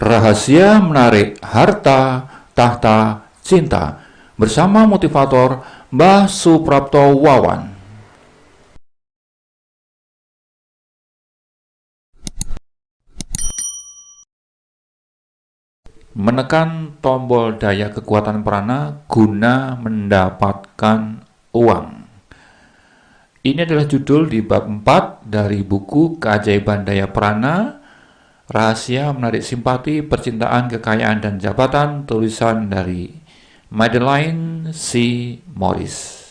Rahasia menarik harta, tahta, cinta bersama motivator Mbah Suprapto Wawan. Menekan tombol daya kekuatan prana guna mendapatkan uang. Ini adalah judul di bab 4 dari buku Keajaiban Daya Prana, Rahasia Menarik Simpati, Percintaan, Kekayaan, dan Jabatan, tulisan dari Madeleine C. Morris.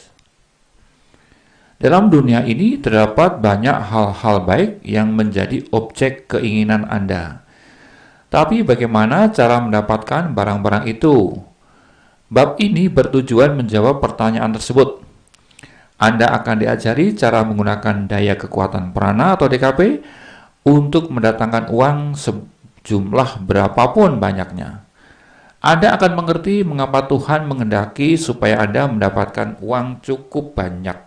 Dalam dunia ini terdapat banyak hal-hal baik yang menjadi objek keinginan Anda. Tapi bagaimana cara mendapatkan barang-barang itu? Bab ini bertujuan menjawab pertanyaan tersebut. Anda akan diajari cara menggunakan daya kekuatan prana atau DKP untuk mendatangkan uang sejumlah berapapun banyaknya. Anda akan mengerti mengapa Tuhan menghendaki supaya Anda mendapatkan uang cukup banyak.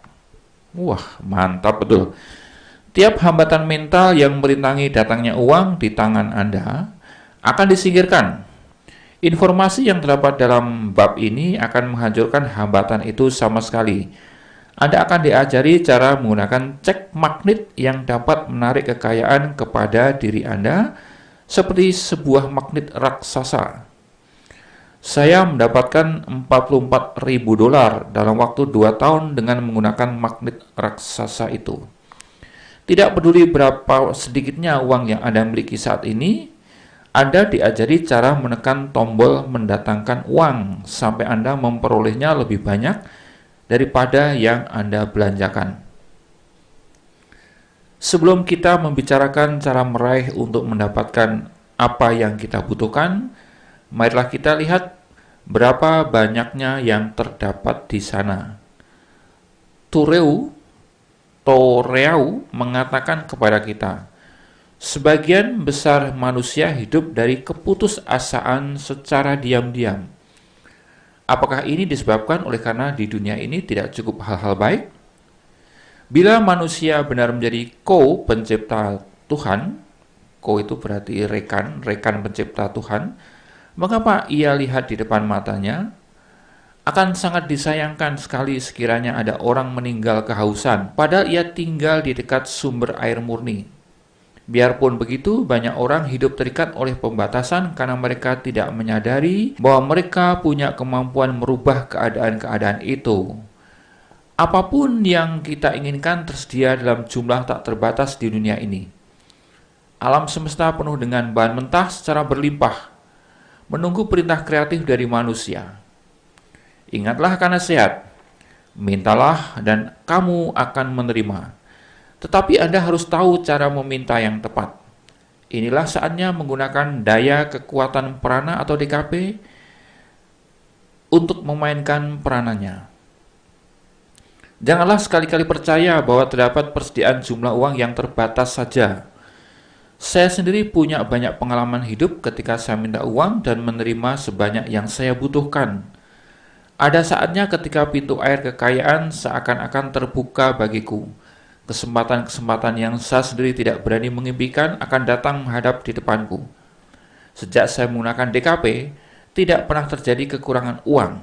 Wah, mantap betul. Tiap hambatan mental yang merintangi datangnya uang di tangan Anda akan disingkirkan. Informasi yang terdapat dalam bab ini akan menghancurkan hambatan itu sama sekali. Anda akan diajari cara menggunakan cek magnet yang dapat menarik kekayaan kepada diri Anda seperti sebuah magnet raksasa. Saya mendapatkan $44.000 dalam waktu 2 tahun dengan menggunakan magnet raksasa itu. Tidak peduli berapa sedikitnya uang yang Anda miliki saat ini, Anda diajari cara menekan tombol mendatangkan uang sampai Anda memperolehnya lebih banyak daripada yang Anda belanjakan. Sebelum kita membicarakan cara meraih untuk mendapatkan apa yang kita butuhkan, marilah kita lihat berapa banyaknya yang terdapat di sana. Toreau mengatakan kepada kita, sebagian besar manusia hidup dari keputusasaan secara diam-diam. Apakah ini disebabkan oleh karena di dunia ini tidak cukup hal-hal baik? Bila manusia benar menjadi pencipta Tuhan, itu berarti rekan pencipta Tuhan, mengapa ia lihat di depan matanya? Akan sangat disayangkan sekali sekiranya ada orang meninggal kehausan, padahal ia tinggal di dekat sumber air murni. Biarpun begitu, banyak orang hidup terikat oleh pembatasan karena mereka tidak menyadari bahwa mereka punya kemampuan merubah keadaan-keadaan itu. Apapun yang kita inginkan tersedia dalam jumlah tak terbatas di dunia ini. Alam semesta penuh dengan bahan mentah secara berlimpah, menunggu perintah kreatif dari manusia. Ingatlah karena sehat, mintalah dan kamu akan menerima. Tetapi Anda harus tahu cara meminta yang tepat. Inilah saatnya menggunakan daya kekuatan prana atau DKP untuk memainkan peranannya. Janganlah sekali-kali percaya bahwa terdapat persediaan jumlah uang yang terbatas saja. Saya sendiri punya banyak pengalaman hidup ketika saya minta uang dan menerima sebanyak yang saya butuhkan. Ada saatnya ketika pintu air kekayaan seakan-akan terbuka bagiku. Kesempatan-kesempatan yang saya sendiri tidak berani mengimpikan akan datang menghadap di depanku. Sejak saya menggunakan DKP, tidak pernah terjadi kekurangan uang.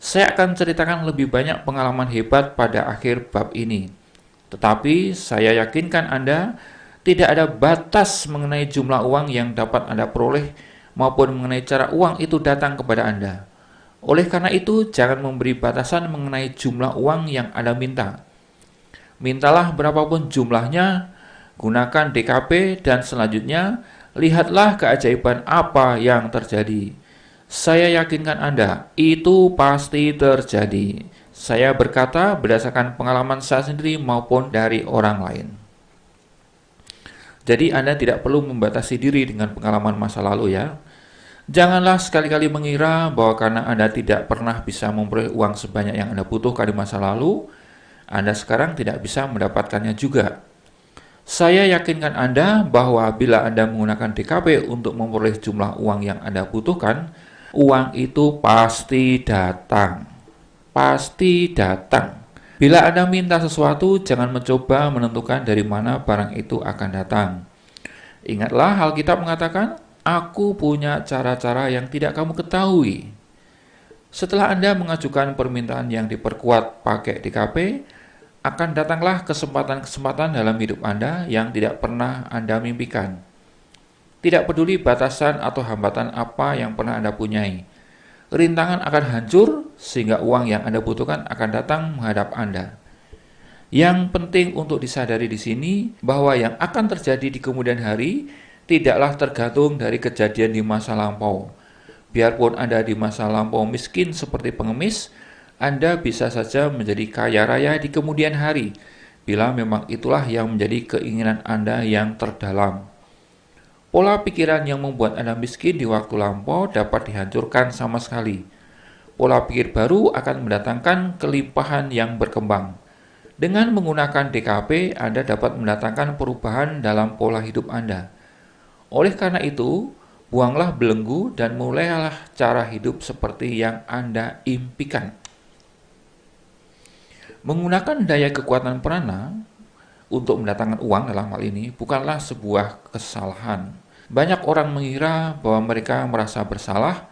Saya akan ceritakan lebih banyak pengalaman hebat pada akhir bab ini. Tetapi saya yakinkan Anda tidak ada batas mengenai jumlah uang yang dapat Anda peroleh maupun mengenai cara uang itu datang kepada Anda. Oleh karena itu, jangan memberi batasan mengenai jumlah uang yang Anda minta. Mintalah berapapun jumlahnya, gunakan DKP, dan selanjutnya lihatlah keajaiban apa yang terjadi. Saya yakinkan Anda, itu pasti terjadi. Saya berkata berdasarkan pengalaman saya sendiri maupun dari orang lain. Jadi Anda tidak perlu membatasi diri dengan pengalaman masa lalu ya. Janganlah sekali-kali mengira bahwa karena Anda tidak pernah bisa memperoleh uang sebanyak yang Anda butuhkan di masa lalu, Anda sekarang tidak bisa mendapatkannya juga. Saya yakinkan Anda bahwa bila Anda menggunakan DKP untuk memperoleh jumlah uang yang Anda butuhkan, uang itu pasti datang. Pasti datang. Bila Anda minta sesuatu, jangan mencoba menentukan dari mana barang itu akan datang. Ingatlah Alkitab mengatakan, Aku punya cara-cara yang tidak kamu ketahui. Setelah Anda mengajukan permintaan yang diperkuat pakai DKP, akan datanglah kesempatan-kesempatan dalam hidup Anda yang tidak pernah Anda mimpikan. Tidak peduli batasan atau hambatan apa yang pernah Anda punyai, rintangan akan hancur sehingga uang yang Anda butuhkan akan datang menghadap Anda. Yang penting untuk disadari di sini bahwa yang akan terjadi di kemudian hari tidaklah tergantung dari kejadian di masa lampau. Biarpun Anda di masa lampau miskin seperti pengemis, Anda bisa saja menjadi kaya raya di kemudian hari, bila memang itulah yang menjadi keinginan Anda yang terdalam. Pola pikiran yang membuat Anda miskin di waktu lampau dapat dihancurkan sama sekali. Pola pikir baru akan mendatangkan kelimpahan yang berkembang. Dengan menggunakan DKP, Anda dapat mendatangkan perubahan dalam pola hidup Anda. Oleh karena itu, buanglah belenggu dan mulailah cara hidup seperti yang Anda impikan. Menggunakan daya kekuatan prana untuk mendatangkan uang dalam hal ini bukanlah sebuah kesalahan. Banyak orang mengira bahwa mereka merasa bersalah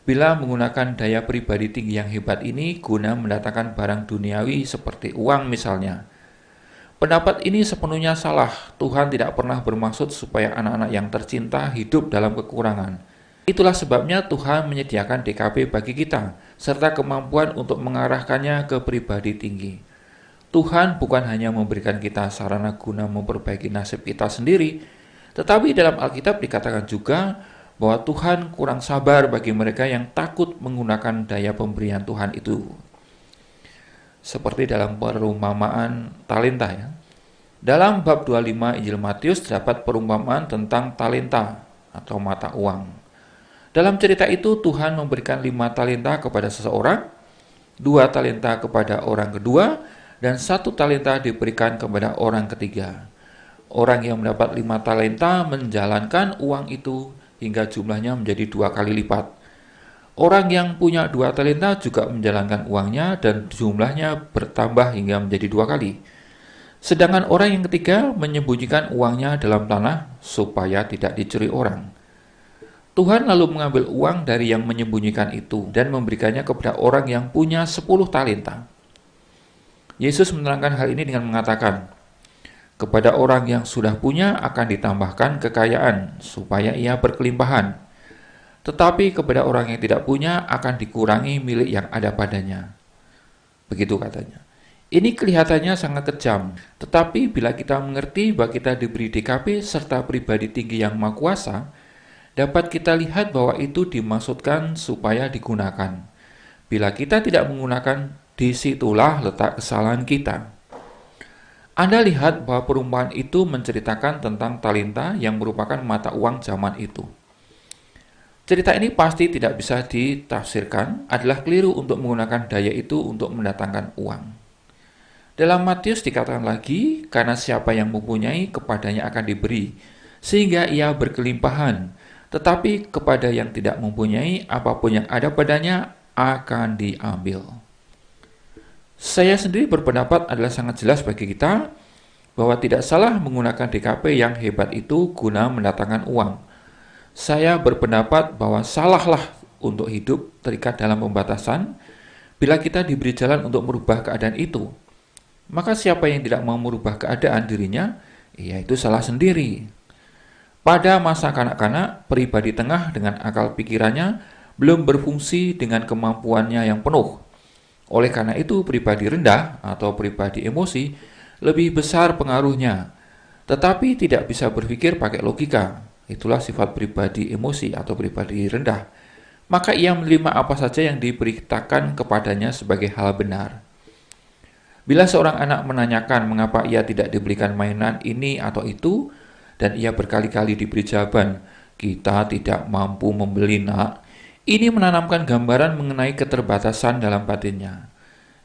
bila menggunakan daya pribadi tinggi yang hebat ini guna mendatangkan barang duniawi seperti uang misalnya. Pendapat ini sepenuhnya salah. Tuhan tidak pernah bermaksud supaya anak-anak yang tercinta hidup dalam kekurangan. Itulah sebabnya Tuhan menyediakan DKP bagi kita, serta kemampuan untuk mengarahkannya ke pribadi tinggi. Tuhan bukan hanya memberikan kita sarana guna memperbaiki nasib kita sendiri, tetapi dalam Alkitab dikatakan juga bahwa Tuhan kurang sabar bagi mereka yang takut menggunakan daya pemberian Tuhan itu. Seperti dalam perumpamaan talenta ya. Dalam bab 25 Injil Matius terdapat perumpamaan tentang talenta atau mata uang. Dalam cerita itu Tuhan memberikan 5 talenta kepada seseorang, 2 talenta kepada orang kedua, dan 1 talenta diberikan kepada orang ketiga. Orang yang mendapat 5 talenta menjalankan uang itu hingga jumlahnya menjadi 2 kali lipat. Orang yang punya 2 talenta juga menjalankan uangnya dan jumlahnya bertambah hingga menjadi 2 kali. Sedangkan orang yang ketiga menyembunyikan uangnya dalam tanah supaya tidak dicuri orang. Tuhan lalu mengambil uang dari yang menyembunyikan itu dan memberikannya kepada orang yang punya 10 talenta. Yesus menerangkan hal ini dengan mengatakan, kepada orang yang sudah punya akan ditambahkan kekayaan supaya ia berkelimpahan. Tetapi kepada orang yang tidak punya akan dikurangi milik yang ada padanya. Begitu katanya. Ini kelihatannya sangat kejam, tetapi bila kita mengerti bahwa kita diberi DKP serta pribadi tinggi yang maha kuasa, dapat kita lihat bahwa itu dimaksudkan supaya digunakan. Bila kita tidak menggunakan, disitulah letak kesalahan kita. Anda lihat bahwa perumpamaan itu menceritakan tentang talenta yang merupakan mata uang zaman itu. Cerita ini pasti tidak bisa ditafsirkan, adalah keliru untuk menggunakan daya itu untuk mendatangkan uang. Dalam Matius dikatakan lagi, karena siapa yang mempunyai kepadanya akan diberi, sehingga ia berkelimpahan. Tetapi kepada yang tidak mempunyai, apapun yang ada padanya akan diambil. Saya sendiri berpendapat adalah sangat jelas bagi kita bahwa tidak salah menggunakan DKP yang hebat itu guna mendatangkan uang. Saya berpendapat bahwa salahlah untuk hidup terikat dalam pembatasan bila kita diberi jalan untuk merubah keadaan itu. Maka siapa yang tidak mau merubah keadaan dirinya, ya itu salah sendiri. Pada masa kanak-kanak, pribadi tengah dengan akal pikirannya belum berfungsi dengan kemampuannya yang penuh. Oleh karena itu, pribadi rendah atau pribadi emosi lebih besar pengaruhnya, tetapi tidak bisa berpikir pakai logika. Itulah sifat pribadi emosi atau pribadi rendah. Maka ia menerima apa saja yang diberitakan kepadanya sebagai hal benar. Bila seorang anak menanyakan mengapa ia tidak diberikan mainan ini atau itu, dan ia berkali-kali diberi jawaban, kita tidak mampu membeli nak, ini menanamkan gambaran mengenai keterbatasan dalam batinnya.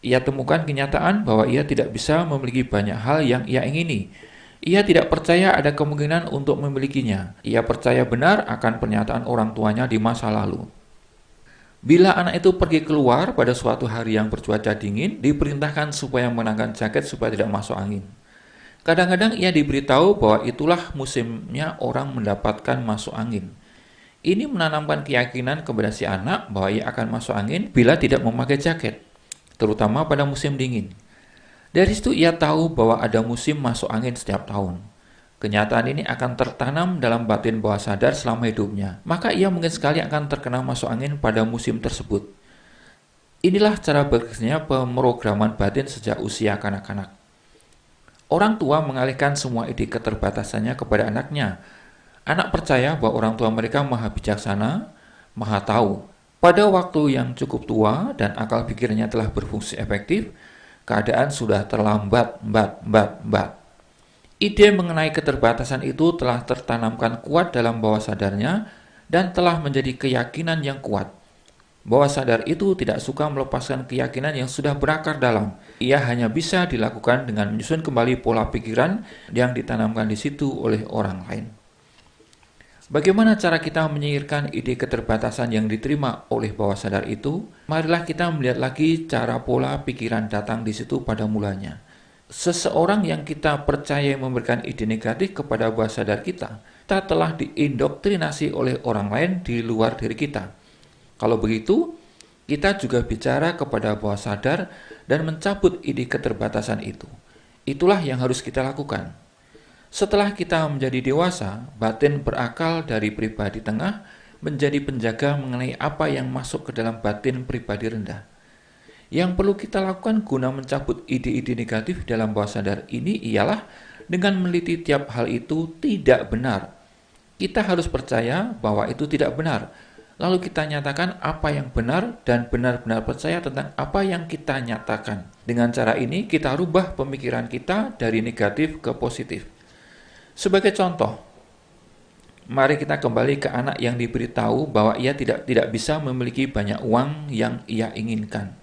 Ia temukan kenyataan bahwa ia tidak bisa memiliki banyak hal yang ia ingini. Ia tidak percaya ada kemungkinan untuk memilikinya. Ia percaya benar akan pernyataan orang tuanya di masa lalu. Bila anak itu pergi keluar pada suatu hari yang bercuaca dingin, diperintahkan supaya mengenakan jaket supaya tidak masuk angin. Kadang-kadang ia diberitahu bahwa itulah musimnya orang mendapatkan masuk angin. Ini menanamkan keyakinan kepada si anak bahwa ia akan masuk angin bila tidak memakai jaket, terutama pada musim dingin. Dari situ ia tahu bahwa ada musim masuk angin setiap tahun. Kenyataan ini akan tertanam dalam batin bawah sadar selama hidupnya. Maka ia mungkin sekali akan terkena masuk angin pada musim tersebut. Inilah cara bekerjanya pemrograman batin sejak usia kanak-kanak. Orang tua mengalihkan semua ide keterbatasannya kepada anaknya. Anak percaya bahwa orang tua mereka maha bijaksana, maha tahu. Pada waktu yang cukup tua dan akal pikirnya telah berfungsi efektif, keadaan sudah terlambat. Ide mengenai keterbatasan itu telah tertanamkan kuat dalam bawah sadarnya dan telah menjadi keyakinan yang kuat. Bawah sadar itu tidak suka melepaskan keyakinan yang sudah berakar dalam. Ia hanya bisa dilakukan dengan menyusun kembali pola pikiran yang ditanamkan di situ oleh orang lain. Bagaimana cara kita menyingkirkan ide keterbatasan yang diterima oleh bawah sadar itu? Marilah kita melihat lagi cara pola pikiran datang di situ pada mulanya. Seseorang yang kita percaya memberikan ide negatif kepada bawah sadar kita telah diindoktrinasi oleh orang lain di luar diri kita. Kalau begitu, kita juga bicara kepada bawah sadar dan mencabut ide keterbatasan itu. Itulah yang harus kita lakukan. Setelah kita menjadi dewasa, batin berakal dari pribadi tengah menjadi penjaga mengenai apa yang masuk ke dalam batin pribadi rendah. Yang perlu kita lakukan guna mencabut ide-ide negatif dalam bawah sadar ini ialah dengan meneliti tiap hal itu tidak benar. Kita harus percaya bahwa itu tidak benar. Lalu kita nyatakan apa yang benar dan benar-benar percaya tentang apa yang kita nyatakan. Dengan cara ini kita rubah pemikiran kita dari negatif ke positif. Sebagai contoh, mari kita kembali ke anak yang diberitahu bahwa ia tidak bisa memiliki banyak uang yang ia inginkan.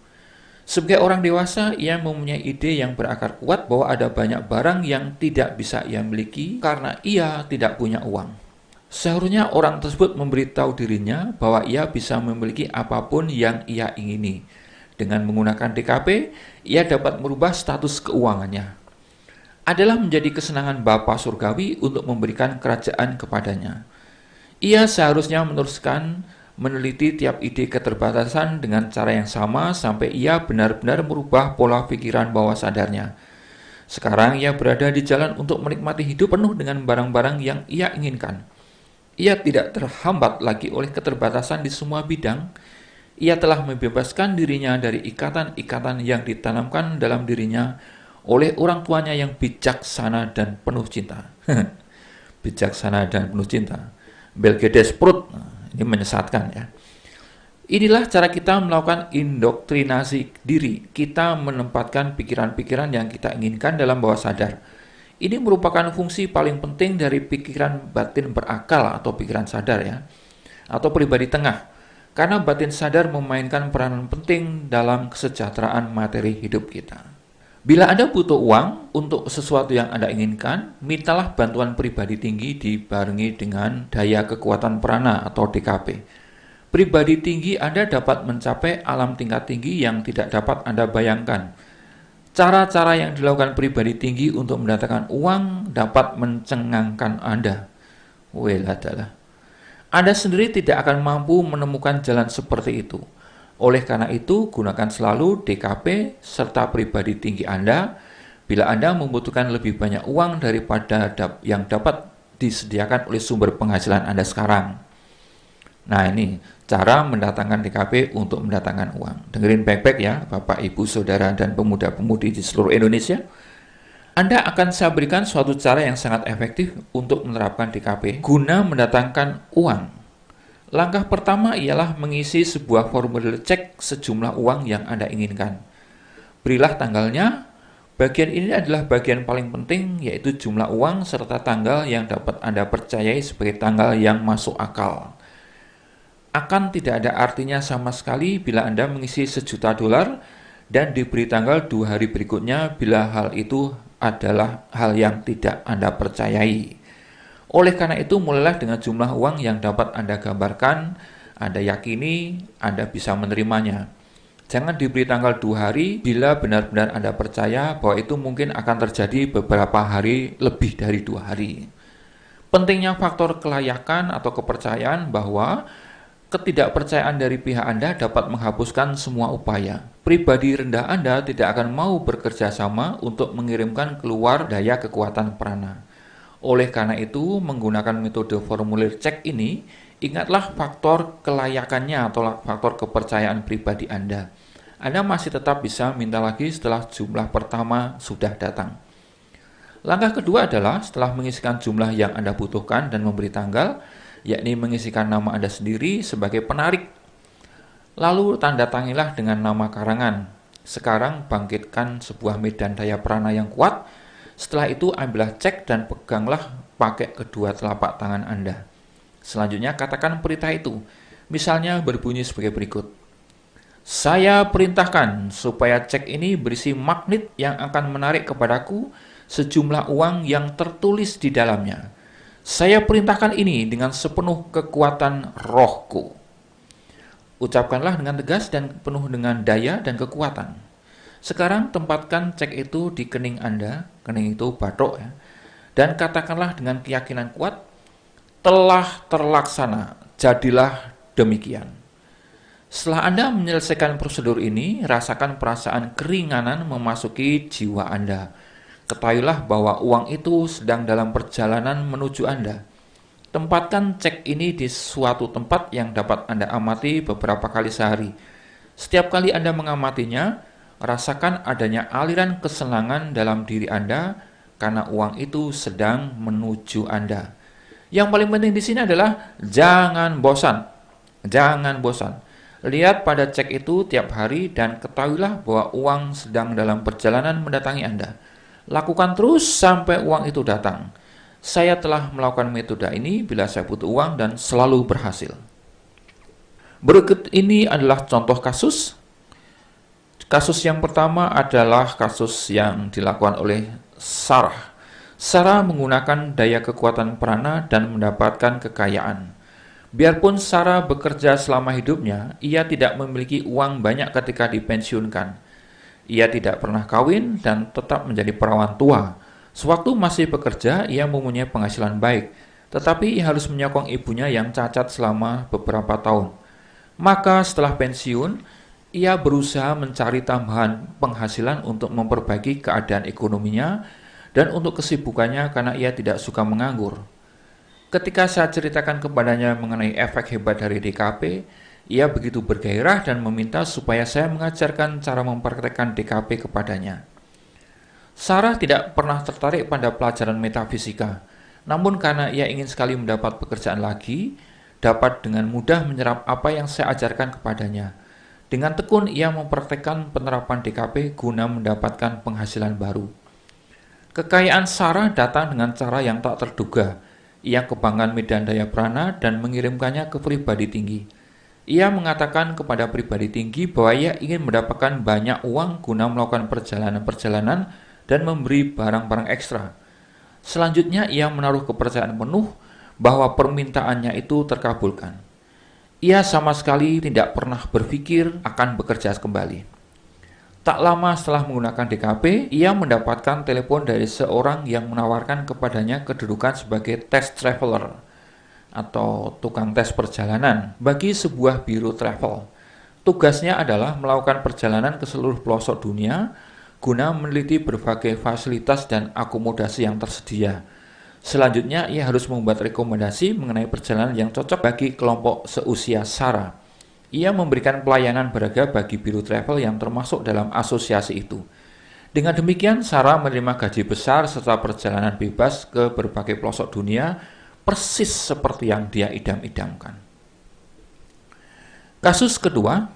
Sebagai orang dewasa, ia mempunyai ide yang berakar kuat bahwa ada banyak barang yang tidak bisa ia miliki karena ia tidak punya uang. Seharusnya orang tersebut memberitahu dirinya bahwa ia bisa memiliki apapun yang ia ingini. Dengan menggunakan DKP, ia dapat merubah status keuangannya. Adalah menjadi kesenangan Bapa Surgawi untuk memberikan kerajaan kepadanya. Ia seharusnya meneruskan meneliti tiap ide keterbatasan dengan cara yang sama sampai ia benar-benar merubah pola pikiran bawah sadarnya. Sekarang ia berada di jalan untuk menikmati hidup penuh dengan barang-barang yang ia inginkan. Ia tidak terhambat lagi oleh keterbatasan di semua bidang. Ia telah membebaskan dirinya dari ikatan-ikatan yang ditanamkan dalam dirinya oleh orang tuanya yang bijaksana dan penuh cinta. Bijaksana dan penuh cinta. Belgedes Prut, ini menyesatkan ya. Inilah cara kita melakukan indoktrinasi diri. Kita menempatkan pikiran-pikiran yang kita inginkan dalam bawah sadar. Ini merupakan fungsi paling penting dari pikiran batin berakal atau pikiran sadar ya, atau pribadi tengah. Karena batin sadar memainkan peranan penting dalam kesejahteraan materi hidup kita. Bila Anda butuh uang untuk sesuatu yang Anda inginkan, mintalah bantuan pribadi tinggi dibarengi dengan daya kekuatan prana atau DKP. Pribadi tinggi Anda dapat mencapai alam tingkat tinggi yang tidak dapat Anda bayangkan. Cara-cara yang dilakukan pribadi tinggi untuk mendatangkan uang dapat mencengangkan Anda. Weladalah. Anda sendiri tidak akan mampu menemukan jalan seperti itu. Oleh karena itu, gunakan selalu DKP serta pribadi tinggi Anda bila Anda membutuhkan lebih banyak uang daripada yang dapat disediakan oleh sumber penghasilan Anda sekarang. Nah, ini cara mendatangkan DKP untuk mendatangkan uang. Dengerin baik-baik ya, Bapak, Ibu, Saudara, dan pemuda-pemudi di seluruh Indonesia. Anda akan saya berikan suatu cara yang sangat efektif untuk menerapkan DKP guna mendatangkan uang. Langkah pertama ialah mengisi sebuah formulir cek sejumlah uang yang Anda inginkan. Berilah tanggalnya. Bagian ini adalah bagian paling penting, yaitu jumlah uang serta tanggal yang dapat Anda percayai sebagai tanggal yang masuk akal. Akan tidak ada artinya sama sekali bila Anda mengisi $1.000.000 dan diberi tanggal 2 hari berikutnya bila hal itu adalah hal yang tidak Anda percayai. Oleh karena itu, mulailah dengan jumlah uang yang dapat Anda gambarkan, Anda yakini, Anda bisa menerimanya. Jangan diberi tanggal 2 hari bila benar-benar Anda percaya bahwa itu mungkin akan terjadi beberapa hari lebih dari 2 hari. Pentingnya faktor kelayakan atau kepercayaan bahwa ketidakpercayaan dari pihak Anda dapat menghapuskan semua upaya. Pribadi rendah Anda tidak akan mau bekerja sama untuk mengirimkan keluar daya kekuatan prana. Oleh karena itu, menggunakan metode formulir cek ini, ingatlah faktor kelayakannya atau faktor kepercayaan pribadi Anda. Anda masih tetap bisa minta lagi setelah jumlah pertama sudah datang. Langkah kedua adalah setelah mengisikan jumlah yang Anda butuhkan dan memberi tanggal, yakni mengisikan nama Anda sendiri sebagai penarik. Lalu tanda tangilah dengan nama karangan. Sekarang bangkitkan sebuah medan daya prana yang kuat. Setelah itu ambillah cek dan peganglah pakai kedua telapak tangan Anda. Selanjutnya katakan perintah itu. Misalnya berbunyi sebagai berikut. Saya perintahkan supaya cek ini berisi magnet yang akan menarik kepadaku sejumlah uang yang tertulis di dalamnya. Saya perintahkan ini dengan sepenuh kekuatan rohku. Ucapkanlah dengan tegas dan penuh dengan daya dan kekuatan. Sekarang tempatkan cek itu di kening Anda, kening itu bathuk ya, dan katakanlah dengan keyakinan kuat, telah terlaksana, jadilah demikian. Setelah Anda menyelesaikan prosedur ini, rasakan perasaan keringanan memasuki jiwa Anda. Ketahuilah bahwa uang itu sedang dalam perjalanan menuju Anda. Tempatkan cek ini di suatu tempat yang dapat Anda amati beberapa kali sehari. Setiap kali Anda mengamatinya, rasakan adanya aliran kesenangan dalam diri Anda karena uang itu sedang menuju Anda. Yang paling penting di sini adalah jangan bosan. Jangan bosan. Lihat pada cek itu tiap hari dan ketahuilah bahwa uang sedang dalam perjalanan mendatangi Anda. Lakukan terus sampai uang itu datang. Saya telah melakukan metode ini bila saya butuh uang dan selalu berhasil. Berikut ini adalah contoh kasus. Kasus yang pertama adalah kasus yang dilakukan oleh Sarah. Sarah menggunakan daya kekuatan prana dan mendapatkan kekayaan. Biarpun Sarah bekerja selama hidupnya, ia tidak memiliki uang banyak ketika dipensiunkan. Ia tidak pernah kawin dan tetap menjadi perawan tua. Sewaktu masih bekerja, ia mempunyai penghasilan baik, tetapi ia harus menyokong ibunya yang cacat selama beberapa tahun. Maka setelah pensiun, ia berusaha mencari tambahan penghasilan untuk memperbaiki keadaan ekonominya dan untuk kesibukannya karena ia tidak suka menganggur. Ketika saya ceritakan kepadanya mengenai efek hebat dari DKP, ia begitu bergairah dan meminta supaya saya mengajarkan cara mempraktekkan DKP kepadanya. Sarah tidak pernah tertarik pada pelajaran metafisika, namun karena ia ingin sekali mendapat pekerjaan lagi, dapat dengan mudah menyerap apa yang saya ajarkan kepadanya. Dengan tekun ia mempraktekkan penerapan DKP guna mendapatkan penghasilan baru. Kekayaan Sarah datang dengan cara yang tak terduga. Ia kebanggaan medan daya prana dan mengirimkannya ke pribadi tinggi. Ia mengatakan kepada pribadi tinggi bahwa ia ingin mendapatkan banyak uang guna melakukan perjalanan-perjalanan dan memberi barang-barang ekstra. Selanjutnya ia menaruh kepercayaan penuh bahwa permintaannya itu terkabulkan. Ia sama sekali tidak pernah berpikir akan bekerja kembali. Tak lama setelah menggunakan DKP, ia mendapatkan telepon dari seorang yang menawarkan kepadanya kedudukan sebagai test traveler atau tukang tes perjalanan bagi sebuah biro travel. Tugasnya adalah melakukan perjalanan ke seluruh pelosok dunia guna meneliti berbagai fasilitas dan akomodasi yang tersedia. Selanjutnya, ia harus membuat rekomendasi mengenai perjalanan yang cocok bagi kelompok seusia Sarah. Ia memberikan pelayanan berharga bagi biro travel yang termasuk dalam asosiasi itu. Dengan demikian, Sarah menerima gaji besar serta perjalanan bebas ke berbagai pelosok dunia, persis seperti yang dia idam-idamkan. Kasus kedua,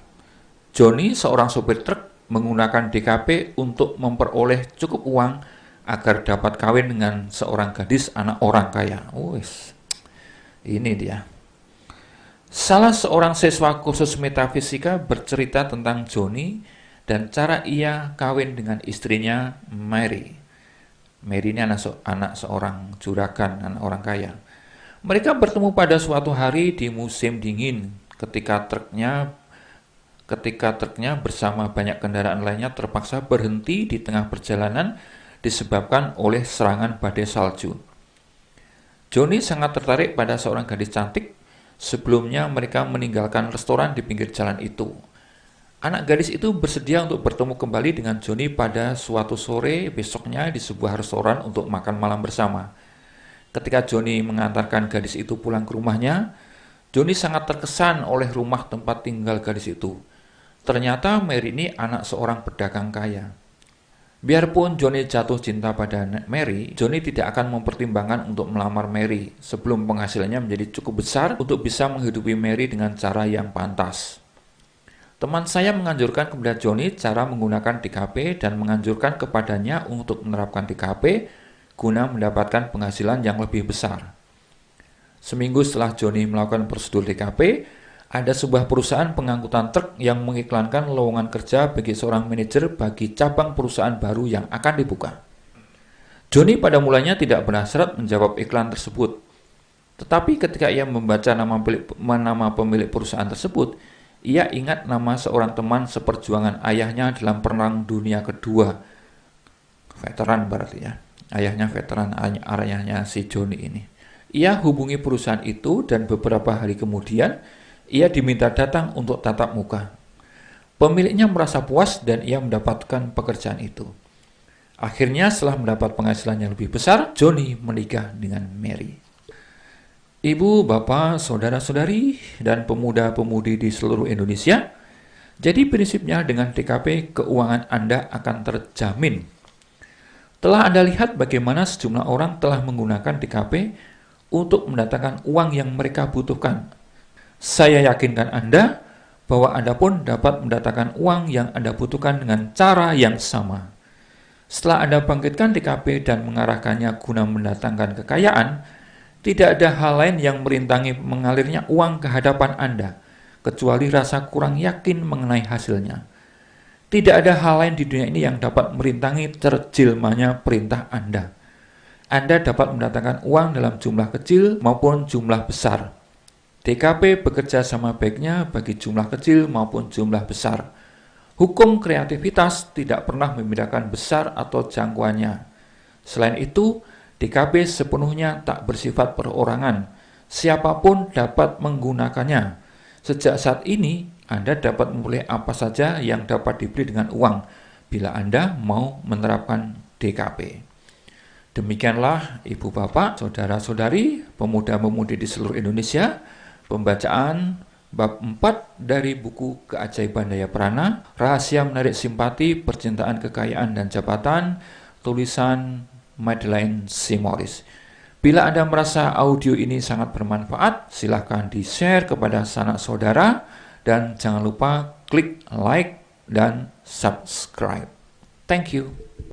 Johnny, seorang sopir truk, menggunakan DKP untuk memperoleh cukup uang agar dapat kawin dengan seorang gadis anak orang kaya. Ini dia. Salah seorang siswa kursus metafisika bercerita tentang Johnny dan cara ia kawin dengan istrinya Mary. Mary ini anak seorang juragan, anak orang kaya. Mereka bertemu pada suatu hari di musim dingin ketika truknya bersama banyak kendaraan lainnya terpaksa berhenti di tengah perjalanan disebabkan oleh serangan badai salju. Johnny sangat tertarik pada seorang gadis cantik. Sebelumnya mereka meninggalkan restoran di pinggir jalan itu. Anak gadis itu bersedia untuk bertemu kembali dengan Johnny pada suatu sore besoknya di sebuah restoran untuk makan malam bersama. Ketika Johnny mengantarkan gadis itu pulang ke rumahnya, Johnny sangat terkesan oleh rumah tempat tinggal gadis itu. Ternyata Mary ini anak seorang pedagang kaya. Biarpun Johnny jatuh cinta pada Mary, Johnny tidak akan mempertimbangkan untuk melamar Mary sebelum penghasilannya menjadi cukup besar untuk bisa menghidupi Mary dengan cara yang pantas. Teman saya menganjurkan kepada Johnny cara menggunakan DKP dan menganjurkan kepadanya untuk menerapkan DKP guna mendapatkan penghasilan yang lebih besar. Seminggu setelah Johnny melakukan prosedur DKP, ada sebuah perusahaan pengangkutan truk yang mengiklankan lowongan kerja bagi seorang manajer bagi cabang perusahaan baru yang akan dibuka. Johnny pada mulanya tidak berhasrat menjawab iklan tersebut. Tetapi ketika ia membaca nama pemilik perusahaan tersebut, ia ingat nama seorang teman seperjuangan ayahnya dalam Perang Dunia Kedua. Veteran berarti ya. Ayahnya veteran, ayahnya si Johnny ini. Ia hubungi perusahaan itu dan beberapa hari kemudian, ia diminta datang untuk tatap muka. Pemiliknya merasa puas dan ia mendapatkan pekerjaan itu. Akhirnya setelah mendapat penghasilan yang lebih besar, Johnny menikah dengan Mary. Ibu, bapak, saudara-saudari, dan pemuda-pemudi di seluruh Indonesia, jadi prinsipnya dengan DKP keuangan Anda akan terjamin. Telah Anda lihat bagaimana sejumlah orang telah menggunakan DKP untuk mendatangkan uang yang mereka butuhkan. Saya yakinkan Anda bahwa Anda pun dapat mendatangkan uang yang Anda butuhkan dengan cara yang sama. Setelah Anda bangkitkan DKP dan mengarahkannya guna mendatangkan kekayaan, tidak ada hal lain yang merintangi mengalirnya uang ke hadapan Anda, kecuali rasa kurang yakin mengenai hasilnya. Tidak ada hal lain di dunia ini yang dapat merintangi terjelmanya perintah Anda. Anda dapat mendatangkan uang dalam jumlah kecil maupun jumlah besar. DKP bekerja sama baiknya bagi jumlah kecil maupun jumlah besar. Hukum kreativitas tidak pernah membedakan besar atau jangkauannya. Selain itu, DKP sepenuhnya tak bersifat perorangan. Siapapun dapat menggunakannya. Sejak saat ini, Anda dapat memilih apa saja yang dapat dibeli dengan uang bila Anda mau menerapkan DKP. Demikianlah Ibu Bapak, Saudara-saudari, pemuda-pemudi di seluruh Indonesia, pembacaan bab 4 dari buku Keajaiban Daya Perana, Rahasia Menarik Simpati, Percintaan, Kekayaan, dan Jabatan, tulisan Madeleine C. Morris. Bila Anda merasa audio ini sangat bermanfaat, silahkan di-share kepada sanak saudara, dan jangan lupa klik like dan subscribe. Thank you.